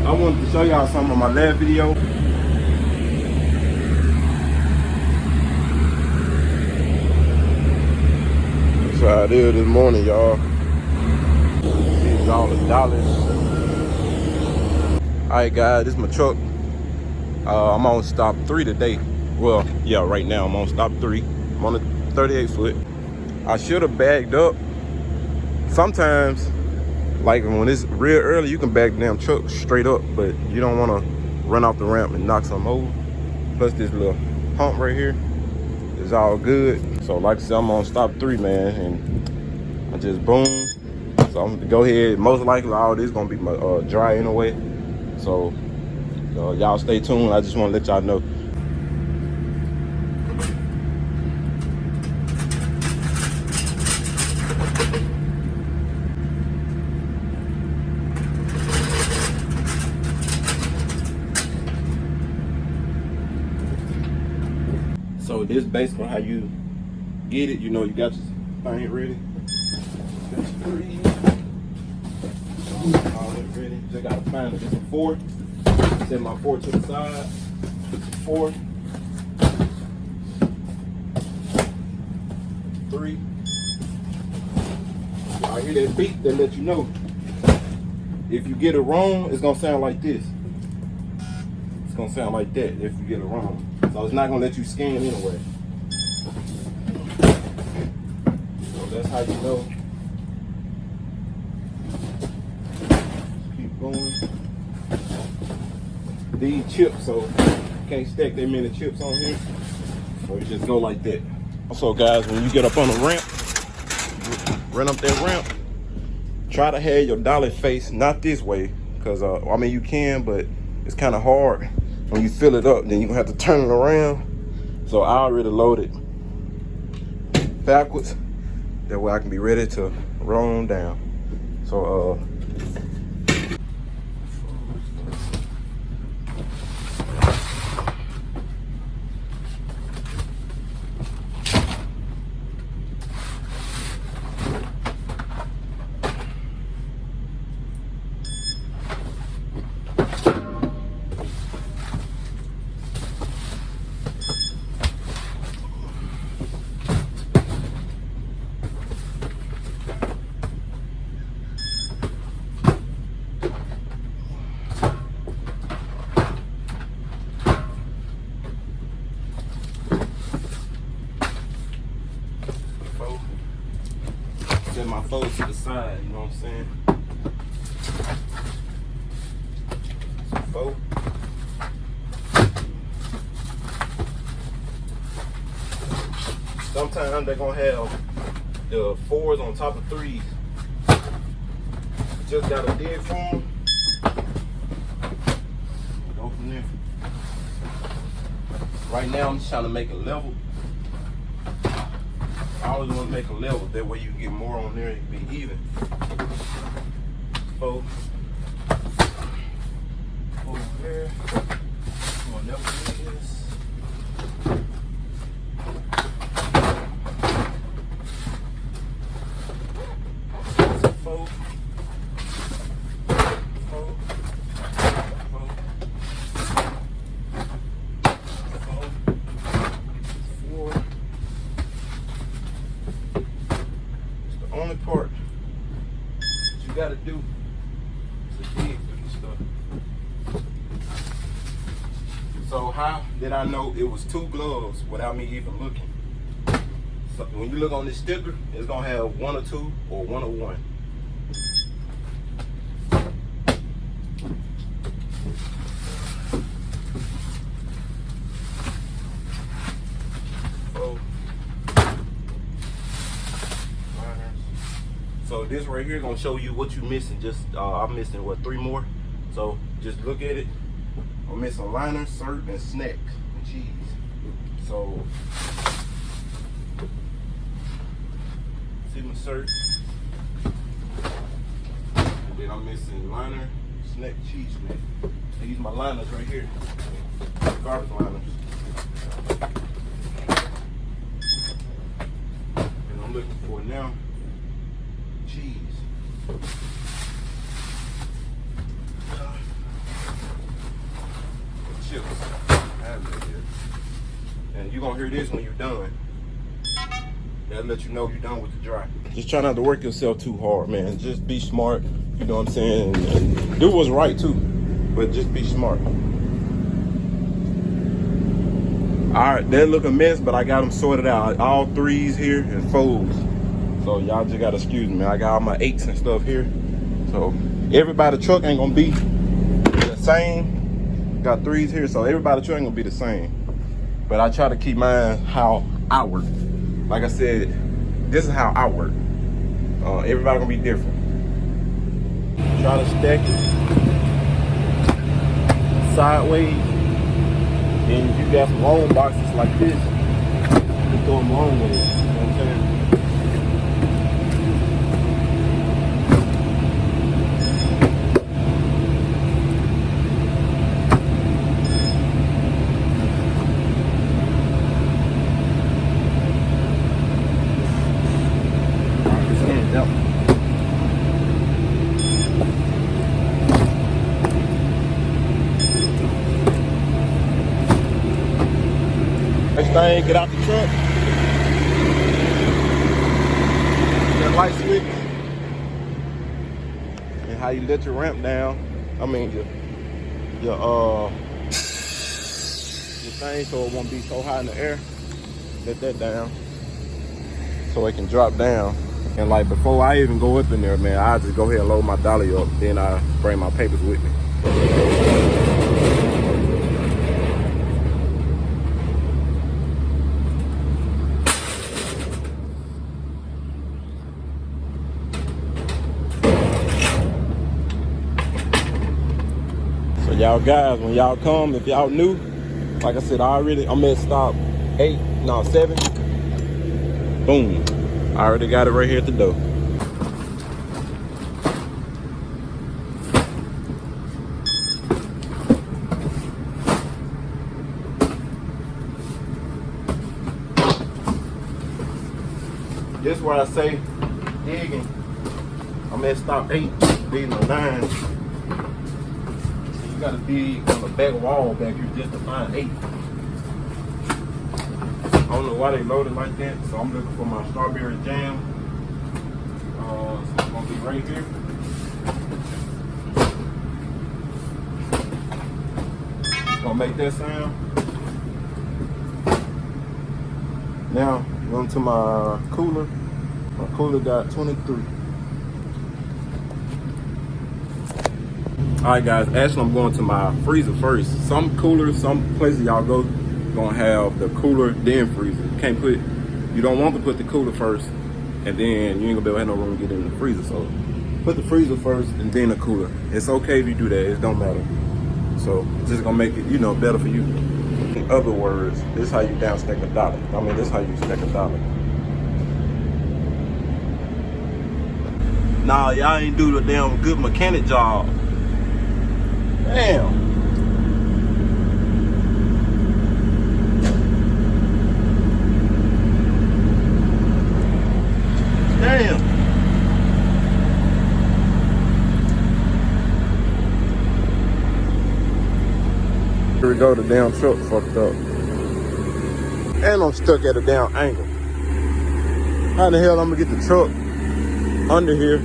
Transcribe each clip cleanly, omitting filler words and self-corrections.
I wanted to show y'all something on my last video. That's how it is this morning, y'all. These all the dollars. Alright guys, this is my truck. I'm on stop 3 today. Well, yeah, right now I'm on stop 3. I'm on a 38 foot. I should have bagged up. Sometimes, like when it's real early, you can back the damn truck straight up, but you don't want to run off the ramp and knock something over. Plus this little hump right here is all good. So like I said, I'm on stop 3, man, and I just boom. So I'm gonna go ahead. Most likely all this gonna be dry anyway. So y'all stay tuned. I just want to let y'all know. So this basically how you get it. You know, you got your thing ready. Got your 3. All that ready. Just gotta find it. It's a 4. Set my 4 to the side. 4. 3. I hear that beat that let you know. If you get it wrong, it's gonna sound like this. It's gonna sound like that if you get it wrong. So it's not gonna let you scan anyway. So that's how you know. Keep going. These chips, so you can't stack that many chips on here. So you just go like that. Also guys, when you get up on the ramp, run up that ramp, try to have your dolly face not this way, because I mean you can, but it's kind of hard. When you fill it up, then you're gonna have to turn it around. So I already loaded backwards. That way I can be ready to roll them down. So set my foes to the side, you know what I'm saying? So, sometimes they're gonna have the 4s on top of 3s. Just gotta dig for them. Go from there. Right now I'm just trying to make it level. I always want to make a level, that way you can get more on there and it can be even. So, over there, going up with this. Four. 4. Only part that you gotta do is to dig through this stuff. So how did I know it was 2 gloves without me even looking? So when you look on this sticker, it's gonna have 1 or 2 or 1 or 1. So this right here gonna show you what you missing. Just I'm missing what, 3 more. So just look at it. I'm missing liner, syrup, and snack and cheese. So see my syrup. And then I'm missing liner, snack, cheese snack. These my liners right here. Garbage liners. And I'm looking for now cheese. gonna hear this when you're done. That'll let you know you're done with the dry. Just try not to work yourself too hard, man. Just be smart, you know what I'm saying? And do what's right too, but just be smart. All right, they look a mess, but I got them sorted out. All 3s here and 4s. So y'all just gotta excuse me. I got all my 8s and stuff here. So everybody's truck ain't gonna be the same. Got 3s here, so everybody's truck ain't gonna be the same. But I try to keep mine how I work. Like I said, this is how I work. Everybody gonna be different. Try to stack it sideways. Then you got some long boxes like this. You throw them long ways. You know what I'm saying? Next thing, get out the truck. That light switch. And how you let your ramp down. I mean your thing, so it won't be so high in the air. Let that down. So it can drop down. And like before I even go up in there, man, I just go ahead and load my dolly up. Then I bring my papers with me. Y'all guys, when y'all come, if y'all new, like I said, I'm at stop 7. Boom. I already got it right here at the door. This is where I say digging. I'm at stop 8, digging on 9. You gotta dig on the back wall back here just to find 8. I don't know why they loaded like that, so I'm looking for my strawberry jam. So it's gonna be right here. Gonna make that sound. Now going to my cooler. My cooler got 23. All right, guys, actually I'm going to my freezer first. Some coolers, some places y'all go, gonna have the cooler, then freezer. You don't want to put the cooler first, and then you ain't gonna be able to have no room to get in the freezer. So put the freezer first and then the cooler. It's okay if you do that, it don't matter. So it's just gonna make it, better for you. In other words, this is how you down stack a dollar. I mean, this is how you stack a dollar. Nah, y'all ain't do the damn good mechanic job. Damn. Damn. Here we go, the damn truck fucked up. And I'm stuck at a damn angle. How the hell I'm gonna get the truck under here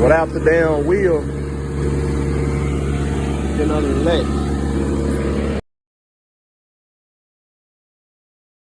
without the damn wheel getting under the leg?